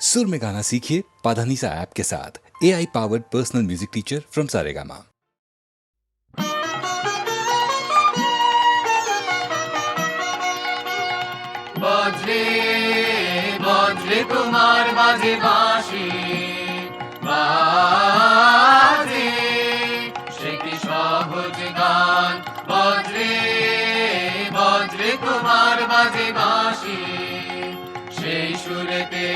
सुर में गाना सीखिए पाधानीसा ऐप के साथ। AI powered personal music teacher from Saregama. বজ্রে বজ্রে তোমার বাজে বাঁশি বাজে, সে কি সহজ গান। বজ্রে বজ্রে তোমার বাজে বাঁশি, সেই সুরেতে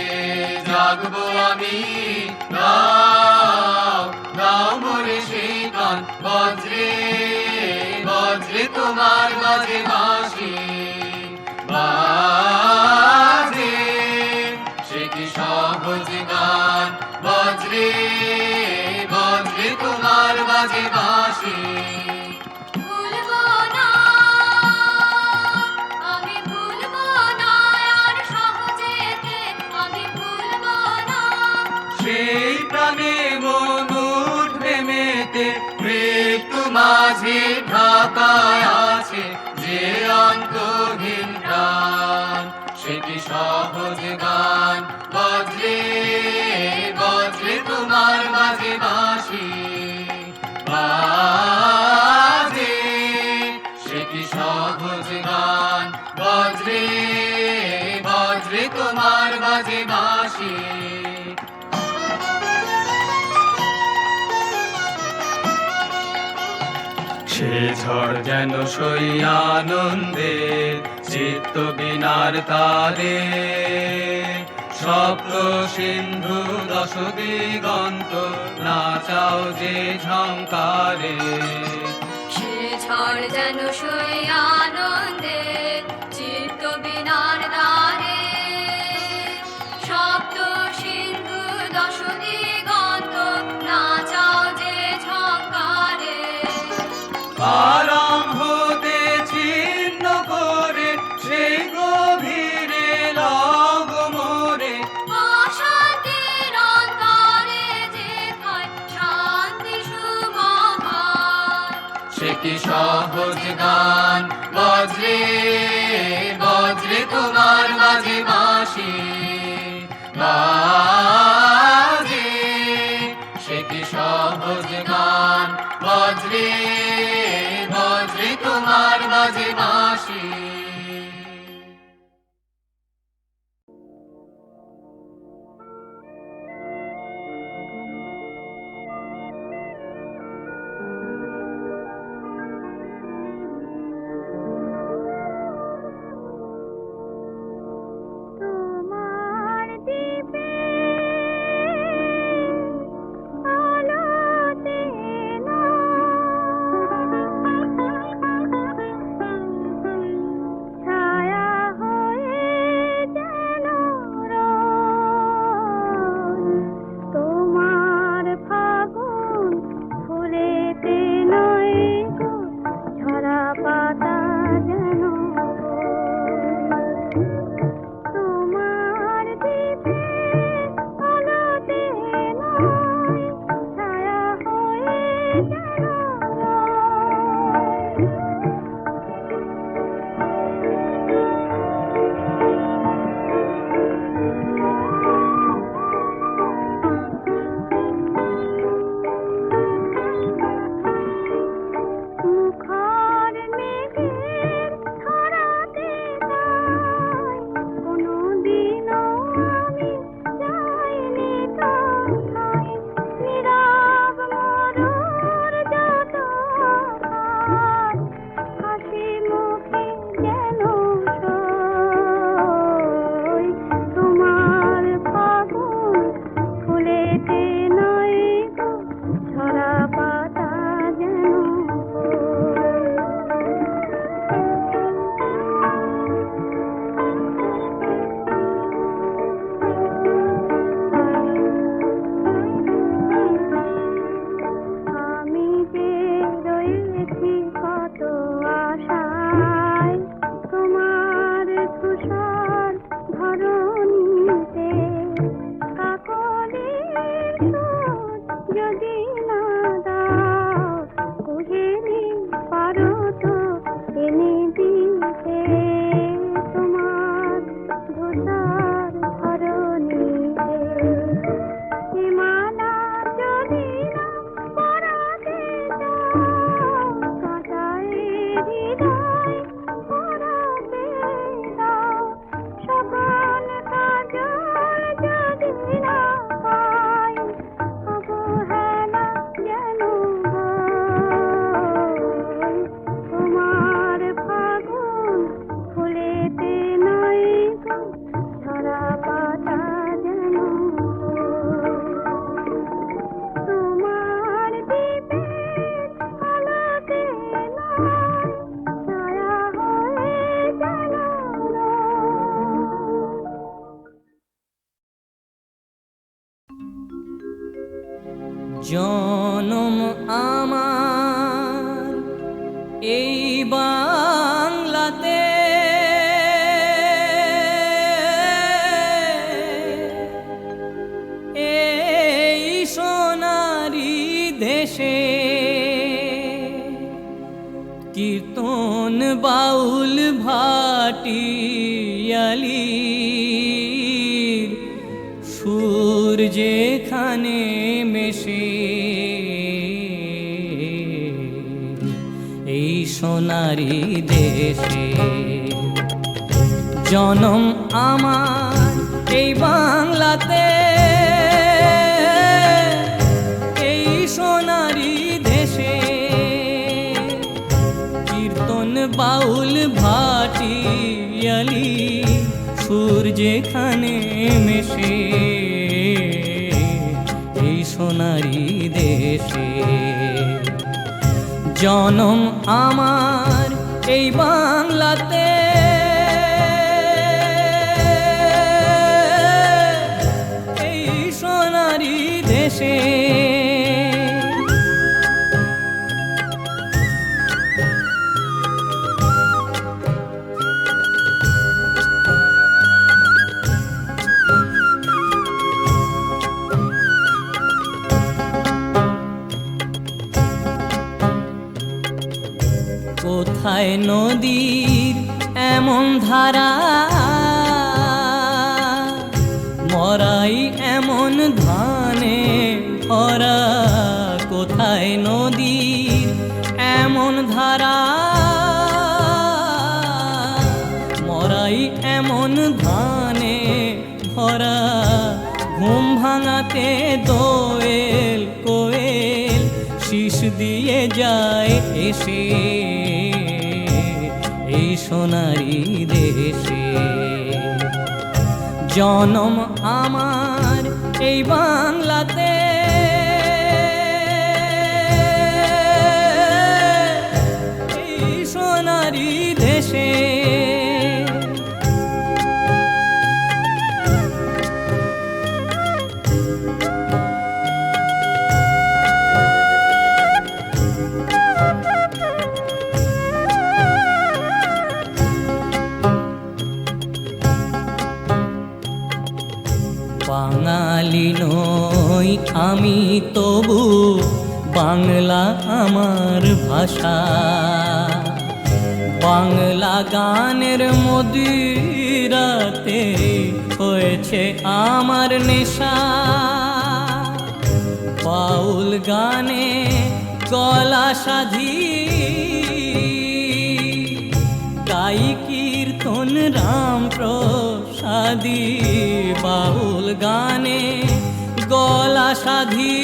জাগবো আমি। গাও গাও মোরে সেই গান। বজ্রে বজ্রে তোমার বাজে বাঁশি বাজে, সে কি সহজ গান। বজ্রে বজ্রে তোমার বাজে বাঁশি। ভুলবো না, আমি ভুলবো না, আর সহজেতে আমি ভুলবো না। সেই প্রাণে মন উঠবে মেতে, মৃত্যু মাঝে ঢাকায় আছে যে অন্তহীন প্রাণ। সে কি সহজ গান। বজ্রে বজ্রে তোমার বাজে বাঁশি বাজে, সে কি সহজ গান। বজ্রে বজ্রে তোমার বাজে বাঁশি। সে ঝড় যেন সই আনন্দে, চিত্ত বিনার তারে। স্বপ্ন সিন্ধু দশ দিগন্ত, নাচাও যে ঝঙ্কারে। সে ঝড় যেন সই আনন্দে, চিত্ত বিনার দ্বারে। সপ্ত সিন্ধু দশ দিগন্ত, নাচাও যে ঝঙ্কারে। আরম্ভতে ছিন্ন করে সেই গভীরে লগ মোরে। অশান্তির অন্তরে যেথায় শান্তি সুমহান। সে কি সহজ গান। বজ্রে বজ্রে তোমার বাজে বাঁশি বাজে, সে কি সহজ গান। বজ্রে বজ্রে তোমার বাজে বাঁশি। তোমার দ্বীপে জনম আমার এই বাংলাতে, এই সোনারি দেশে, কীর্তন বাউল ভাটিয়ালির সুর যেখানে মেশে, এই সোনারি দেশে জনম আমার এই বাংলাতে, এই সোনারি দেশে, কীর্তন বাউল ভাটিয়ালি সুর যেখানে মেশে, এই সোনারি দেশে জনম আমার এই বাংলাতে, এই সোনারি দেশে। কোথায় নদীর এমন ধারা, মরাই এমন ধানে ভরা, কোথায় নদীর এমন ধারা, মরাই এমন ধানে ভরা, ঘুম ভাঙাতে দোয়েল কোয়েল শীষ দিয়ে যায় এসে, এই সোনারি দেশে জনম আমার এই বাংলাতে, এই সোনারি দেশে। বাঙালি নই আমি তবু বাংলা আমার ভাষা, বাংলা গানের মদিরাতে হয়েছে আমার নেশা, বাউল গানে গলা সাধি গাই কীর্তন রাম প্রসাদী, বাউল গানে গলা সাধি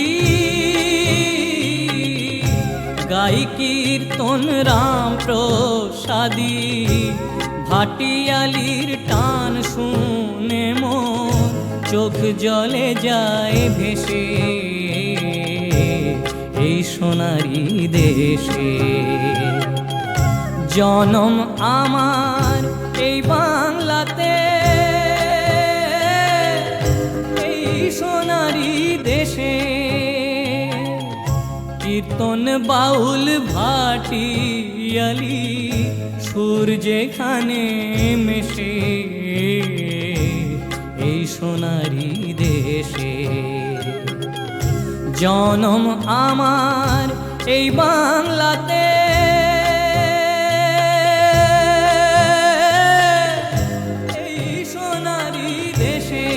গাই কীর্তন রাম প্রসাদী, ভাটিয়ালির টান শুনে মন চোখ জলে যায় ভেসে, এই সোনারি দেশে জনম আমার এই বাংলাতে, এই সোনারি দেশে, কীর্তন বাউল ভাটিয়ালি সুর যেখানে মেশে, এই সোনারি দেশে জনম আমার এই বাংলাতে, এই সোনারি দেশে।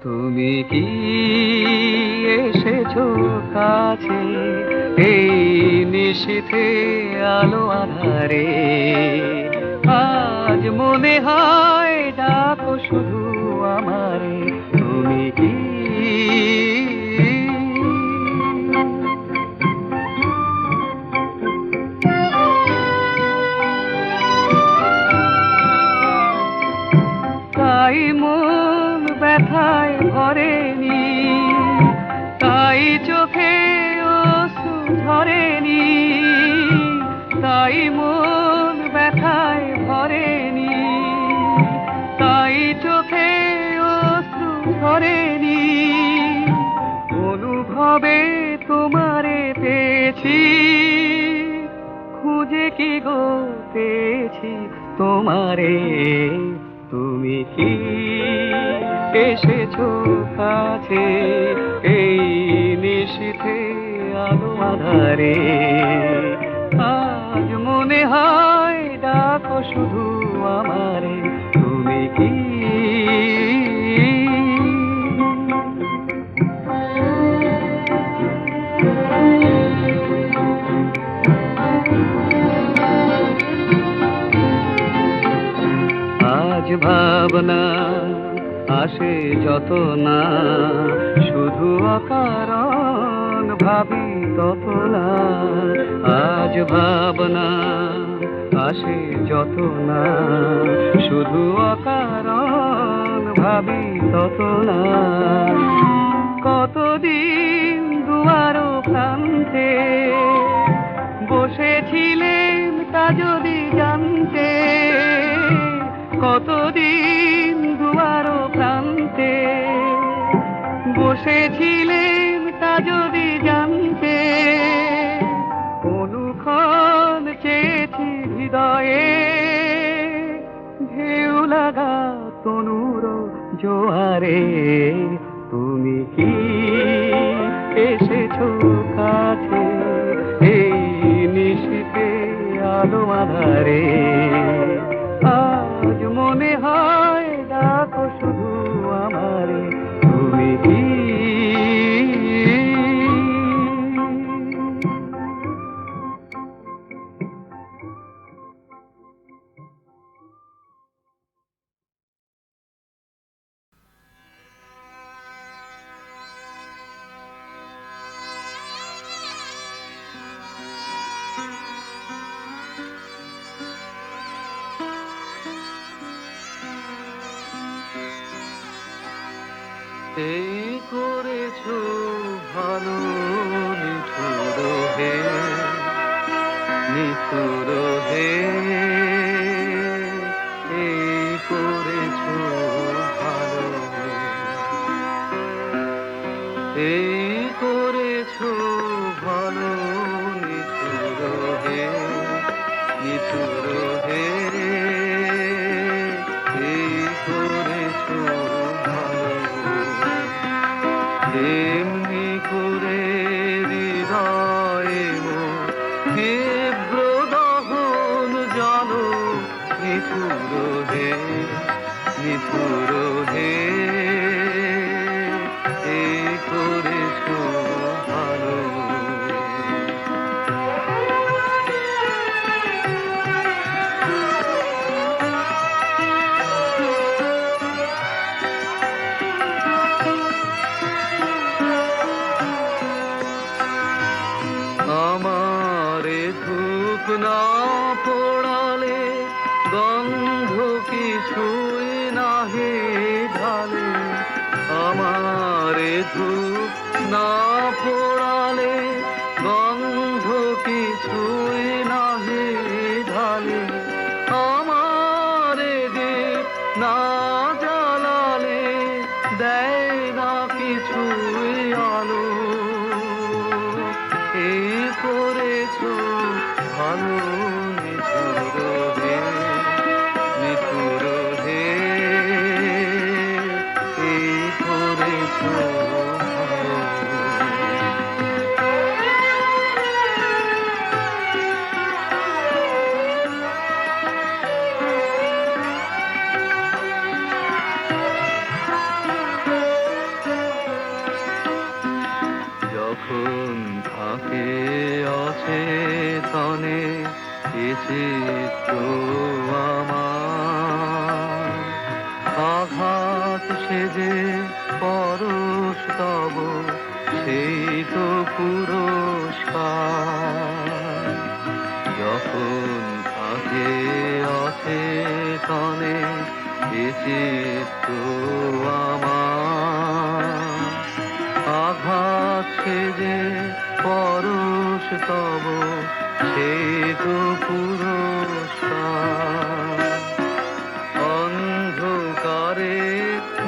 তুমি কি এসেছো কাছে এই নিশীথে আলো আধারে আজ মনে হয় ডাকো শুধু আমারে তুমি কি তাই মন ব্যথায় ভরেনি তাই চোখে অশ্রু ঝরেনি তাই মন ব্যথায় ভরেনি তাই চোখে অশ্রু ঝরেনি অনুভবে তোমারে পেয়েছি খুঁজে কি গো পেয়েছি তোমারে তুমি কি এসেছো কাছে এই নিশীথে আলো আধারে আজ মনে হয় ডাকো শুধু আমারে তুমি কি আজ ভাবনা আসে যত না শুধু অকারণ ভাবি তত না আজ ভাবনা আসে যত না শুধু অকারণ ভাবি তত না কতদিন দুয়ারো প্রান্তে বসেছিলেন তা যদি জানতে কতদিন দুয়ারো প্রান্তে বসেছিলেন তা যদি জানতে অনুক্ষণ চেয়েছি হৃদয়ে ঢেউ লাগা তনুর জোয়ারে তুমি কি এসেছো কাছে এই নিশীথে আলো আধারে আজ মনে হয় ডাকো শুধু আমারে তুমি কি এই করেছো ভালো নিঠুর হে নিঠুর হে এই করেছো ভালো এই করেছো ভালো নিঠুর হে নিঠুর হে এই করেছো এমনি করে হৃদয়ে তীব্র দহন জানো নিঠুর হে নিঠুর হে এই করেছো ভালো আমারে ধূপ না পোড়ালে গন্ধ কিছুই নাহে ঢালে আমারে ধূপ না পোড়ালে গন্ধ কিছুই নাহে ঢালে আমারে দীপ না জ্বালালে দেয় না কিছুই আলো এই করেছো ভালো নিঠুর হে নিঠুর হে এই করেছো ভালো চিত্র আমার আঘাত সেজে পরশ তব সেই তো পুরস্কার যখন থাকে অচেতনে চিত্র আমার আঘাত সেজে পরশ তব সেই তো পুরস্কার অন্ধকারে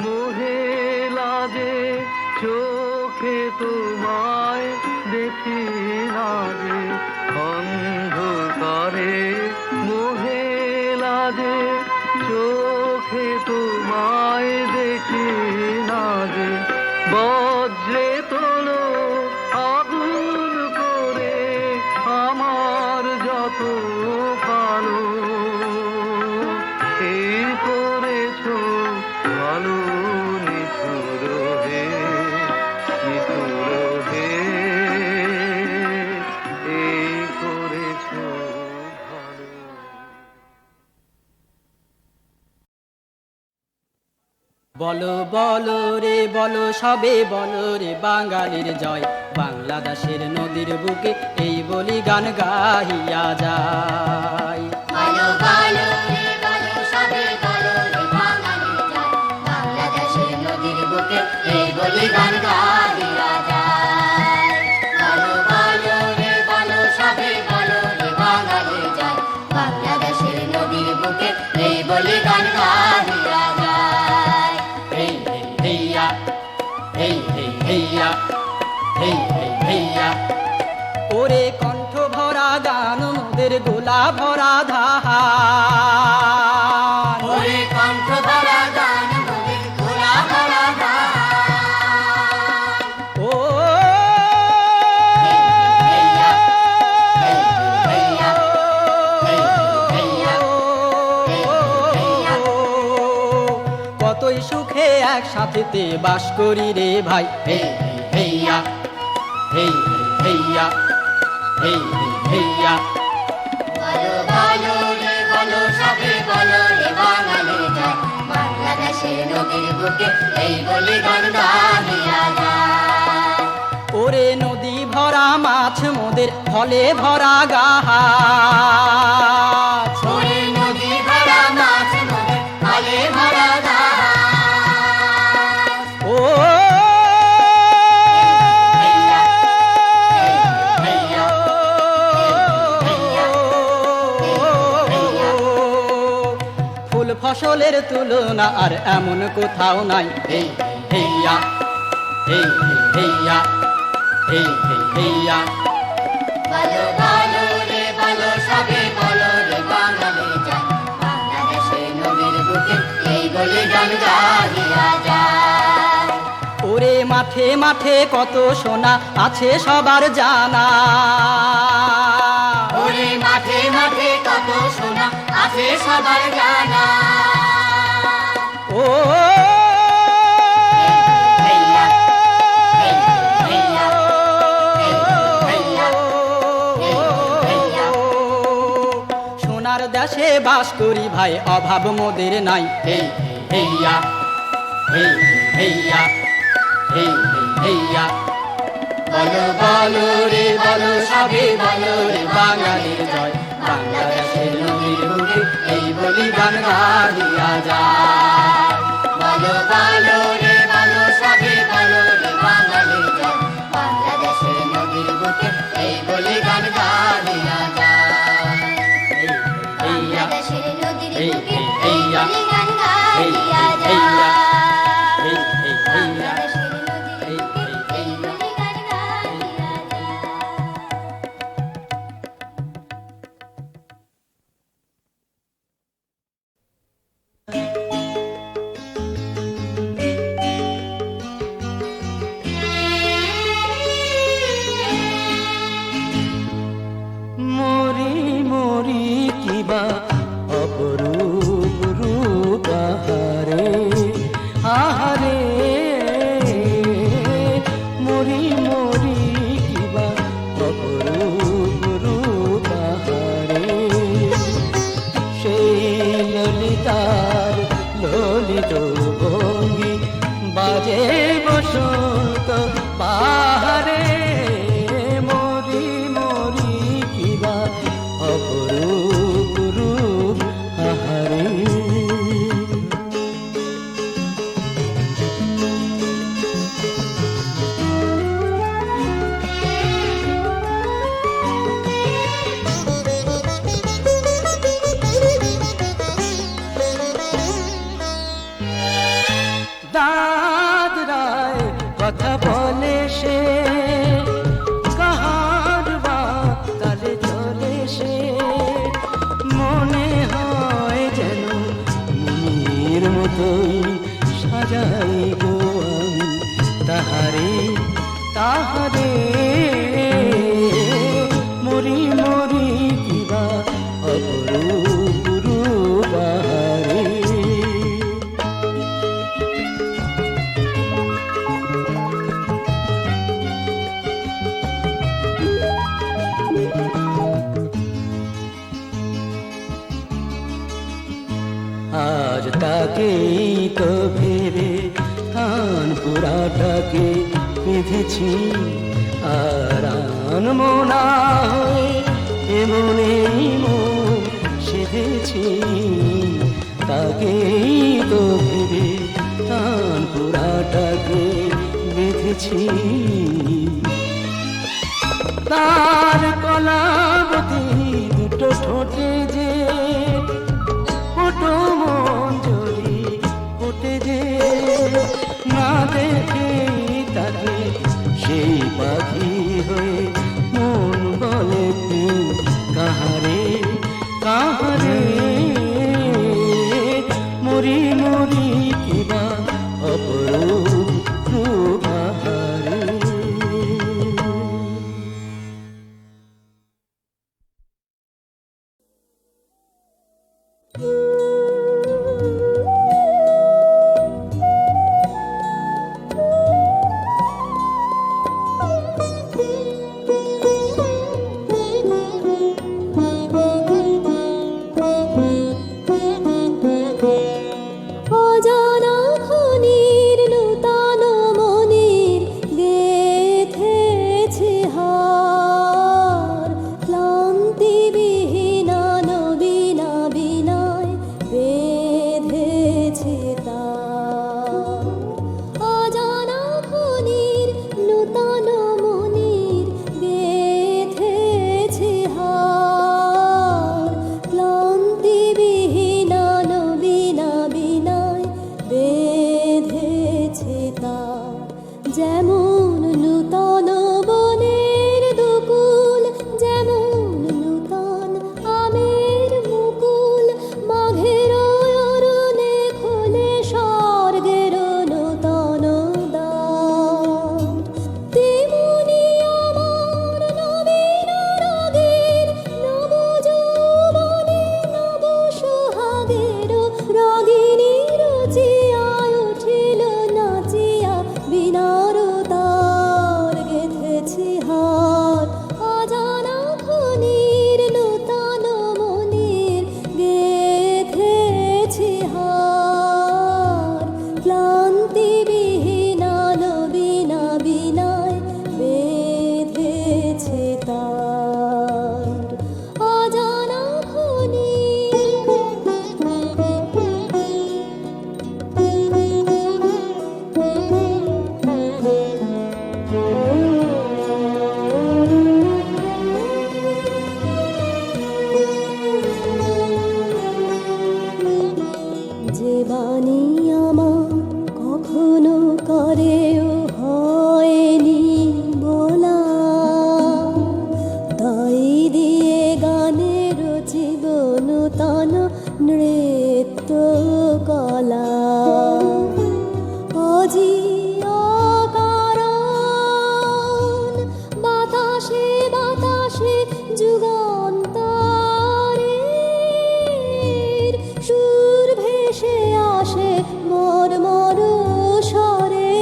মোহে লাজে চোখে তোমায় দেখি না যে অন্ধকারে মোহে লাজে চোখে তোমায় দেখি না যে বজ্রে তোলো আগুন করে আমার যত কালো এই করেছো ভালো নিঠুর হে নিঠুর হে এই করেছো ভালো। বলো বলো রে বলো সবে বলো রে বাঙালির জয় বাংলাদেশের নদীর বুকে এই বলি গান গাহিয়া যায় বলো বলো রে বলো সবে বলো রে বাঙালির জয় বাংলাদেশের নদীর বুকে এই বলি গান গাহিয়া যায় বলো বলো রে বলো সবে বলো রে বাঙালির জয় বাংলাদেশের নদীর বুকে এই বলি গান গাহিয়া যায় হেই হেই হেইয়া হেই হেই হেইয়া হেই হেই হেইয়া ওরে কণ্ঠ ভরা গান মোদের গোলা ভরা ধান ওরে কণ্ঠ ভরা গান মোদের গোলা ভরা গান ও হেইয়া হেইয়া হেইয়া হেইয়া কতই সুখে একসাথেতে বাস করি রে ভাই হেই হেইয়া হেই হেইয়া হেই হেইয়া বলো বলো রে বলো সবে বলো রে বাঙালির জয় বাংলাদেশের নদীর বুকে এই বলি গান গাহিয়া যায় ওরে নদী ভরা মাছ মোদের ফলে ভরা গাছ ওরে নদী ভরা মাছ মোদের ফলে ভরা গাছ ও হেইয়া হেইয়া হেইয়া ফুল ফসলের তুলনা আর এমন কোথাও নাই হেই হেইয়া হেই হেইয়া হেই হেইয়া বলো বলো রে বলো সবে বলো রে বাঙালির জয় বাংলাদেশের নদীর বুকে এই বলি গান গাহিয়া যায় ওরে মাঠে মাঠে কত সোনা আছে সবার জানা ওরে মাঠে মাঠে কত সোনা আছে সবার জানা ও হেইয়া হেইয়া হেইয়া হেইয়া সোনার দেশে বাস করি ভাই অভাব মোদের নাই হেই হেইয়া হেই হেইয়া হেই হেইয়া বলো বলো রে বলো সবে বলো রে বাঙালির জয় বাংলাদেশের নদীর বুকে এই বলি গান গাহিয়া যায় বলো বলো রে বলো সবে বলো রে বাঙালির জয় বাংলাদেশের নদীর বুকে এই বলি গান গাহিয়া যায় বাংলাদেশের নদীর বুকে এই বলি গান গাহিয়া যায় বাংলাদেশের নদীর বুকে এই বলি গান গাহিয়া যায় বসন্ত বাহারে মরি মরি কিবা অপরূপ রূপ আহারে। দাঁত রায় কথা বলে সে কাহার বা তালে চলে সে মনে হয় যেন মুনির মতোই সাজাই গো আমি তাহারে তাহারে মরি মরি কিবা অপরূপ রূপ আহারে। আজ তাকেই তো ভেবে কান পুরাটাকে বেঁধেছি আর আনমনা হয়ে এমনেই মন সেধেছি। তাকেই তো ভেবে কান পুরাটাকে বেঁধেছি। তার কলাবতী দুটো ঠোঁটে যে ফোটো মঞ্জরি ফোটে যে না দেখে তাকে সেই পাখি হয়ে মন বলে তুই কাহারে কাহারে মরি মরি কিবা অপরূপ রূপ আহারে। অজানা খনির নূতন মনির গেথেছে হার ক্লান্তিবিহীনা নবীনা বিনয় বেঁধেছে তার। অজানা খনির নূতন মনির গেথেছে হার ক্লান্তিবিহীনা নবীনা বিনয় বেঁধেছে তার। যেমন নূতন বনের দুকুল যেমন নূতন আমের মুকুল মাঘের অরণ্যে খোলে স্বর্গের নূতন দ্বার। তেমনি আমার নবীন রাগের নব যৌবনে নব সোহাগের রাগিনী রুচিয়া উঠিল নাচিয়া বিনার তার গেথেছি হার। অজানা খনির নূতন মনির গেথেছি হার ক্লান্তিবিহীনা নবীনা বিনয় বেঁধেছে তার। অজানা যে বাণী আমার কখনো করেও হয়নি বলা তাই দিয়ে গানে রচিব নূতন নৃত্য কলা। অজি অকারণ বাতাসে বাতাসে যুগান্তরের সুর ভেসে আসে মর মর স্বরে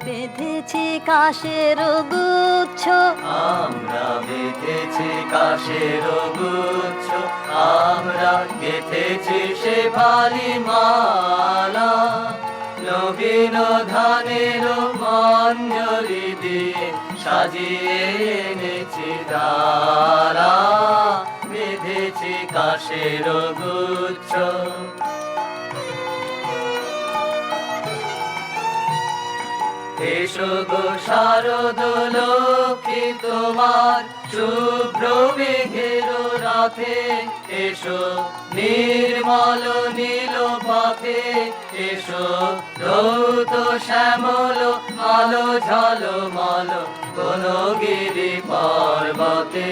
বেঁধেছি কাশের গুচ্ছ, আমরা বেঁধেছি কাশের গুচ্ছ, আমরা গেঁথেছি শেফালি মালা, নবীন ধানের মঞ্জরি দিয়ে সাজিয়ে এনেছি ডালা, বেঁধেছি কাশের গুচ্ছ। এসো গো শারদ লক্ষ্মী তোমার শুভ্র মেঘের রাতে, এসো নির্মল নীল পথে, এসো ধৌত শ্যামল আলো ঝলমল বনগিরি পর্বতে।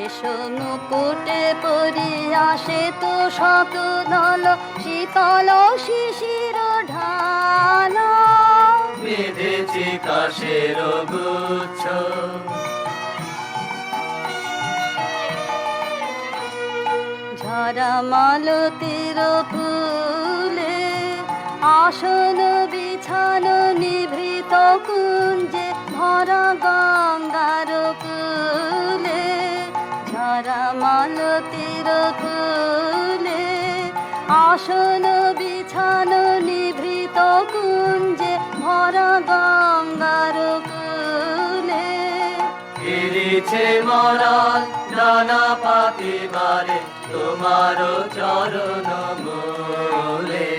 এসো মুকুটে পরিয়াসে তো শত দল শীতল শিশির ঢাল, বেঁধেছি কাশের গুচ্ছ। ঝরা মালতীর ফুলে আসন বিছানো নিভৃত কুঞ্জে ভরা গঙ্গার কূলে, ঝরা মালতীর ফুলে আসন বিছানো নিভৃত কুঞ্জে ভরা গঙ্গার কূলে। ফিরিছে মরাল নানা পাতিবারে তোমার চরণ মূলে,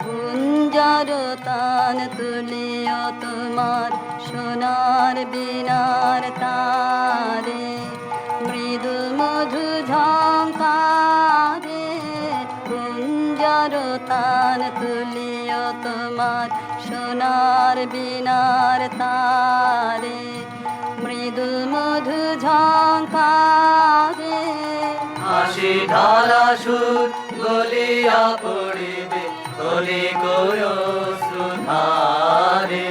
গুঞ্জর তান তুলিও তোমার সোনার বিনার তারে, মৃদু মধু ঝঙ্কারে। গুঞ্জর তান তুলিও তোমার সোনার বিনার তারে, মৃদু মধু ঝঙ্কারে। হাসি ঢালা সুর গলিয়া পড়িবে কলি সুধারে,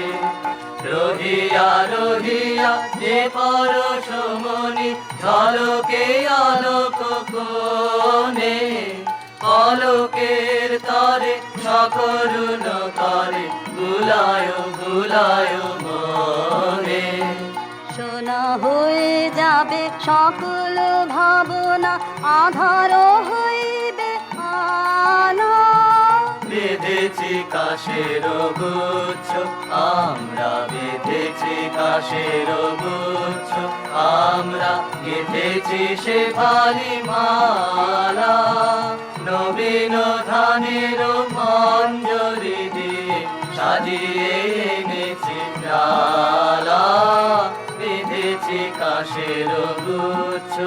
রহিয়া রহিয়া যে পরশমণি ঝলকে আলোক কোণে, পলকের তরে সকরুণ করে বুলায় বুলায় মনে। সোনা হয়ে যাবে সকল ভাবনা, আধার হইবে আলো, বেঁধেছি কাশের গুচ্ছ, আমরা বেঁধেছি কাশের গুচ্ছ, আমরা গেঁথেছি শেফালি মালা, নবীন ধানের মঞ্জরি দিয়ে সাজিয়ে এনেছি ডালা, বেঁধেছি কাশের গুচ্ছ।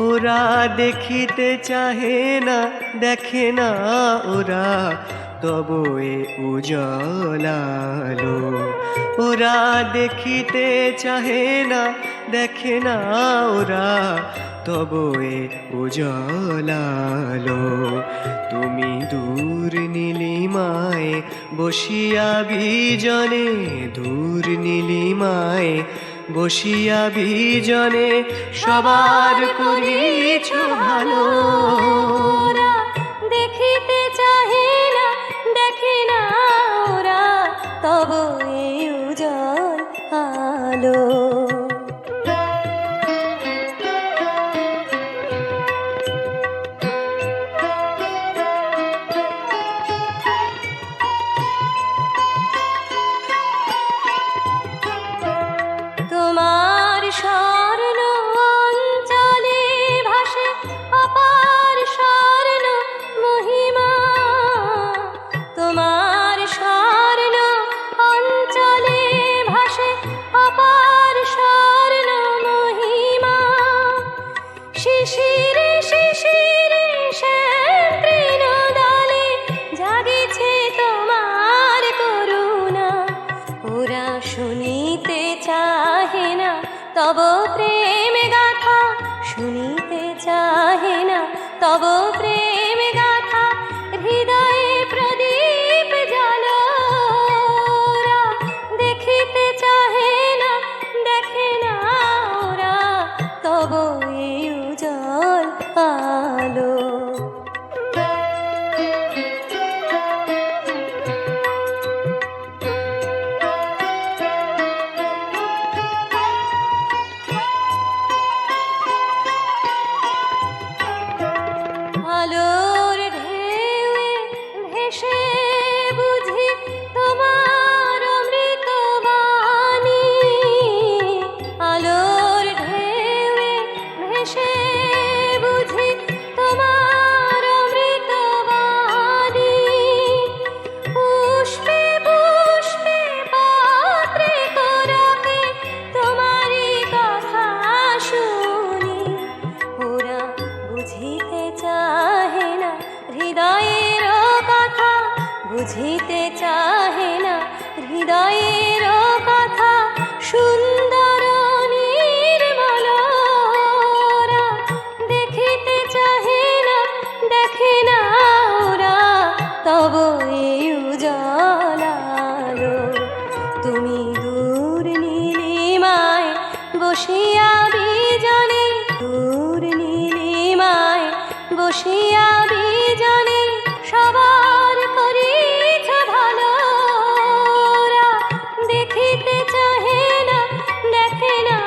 ওরা দেখিতে চাহে না, দেখে না ওরা তবু এ উজলালো। ওরা দেখিতে চাহে না, দেখে না ওরা তবু এ উজলালো। তুমি দূর নীলিমায় বসিয়া বিজনে, দূর নীলিমায় বসিয়া বিজনে সবার করিছ ভালো। ওরা দেখিতে চাহে না, দেখে না ওরা তবু এই উজ্জ্বল আলো। তোমার স্বর্ণ অঞ্চলে ভাসে অপার তব প্রেম গাথা শুনিতে চাহে না, তব প্রেম গাথা হৃদয়ে প্রদীপ জ্বালোরা, দেখিতে চাহে না, দেখে না ওরা তব এই উজ্জ্বল আলো। আলোর ঢেউয়ে ভেসে বুঝি তোমার অমৃত বাণী, আলোর ঢেউয়ে ভেসে বুঝি তোমার অমৃত বাণী, পুষ্পে পুষ্পে পাত্রে কোরকে তোমারই কথা শুনি, ওরা বুঝিতে চাহে না হৃদয়ের কথা, বুঝিতে চাহে না হৃদয়ের কথা, সুন্দর নির্মল ওরা, দেখিতে চাহে না, দেখে না ওরা তব এই উজ্জ্বল আলো। তুমি দূর নীলিমায় বসিয়া বিজনে, দূর নীলিমায় বসিয়া বিজনে সবার করিছ ভালো, ওরা দেখিতে চাহে না, দেখে না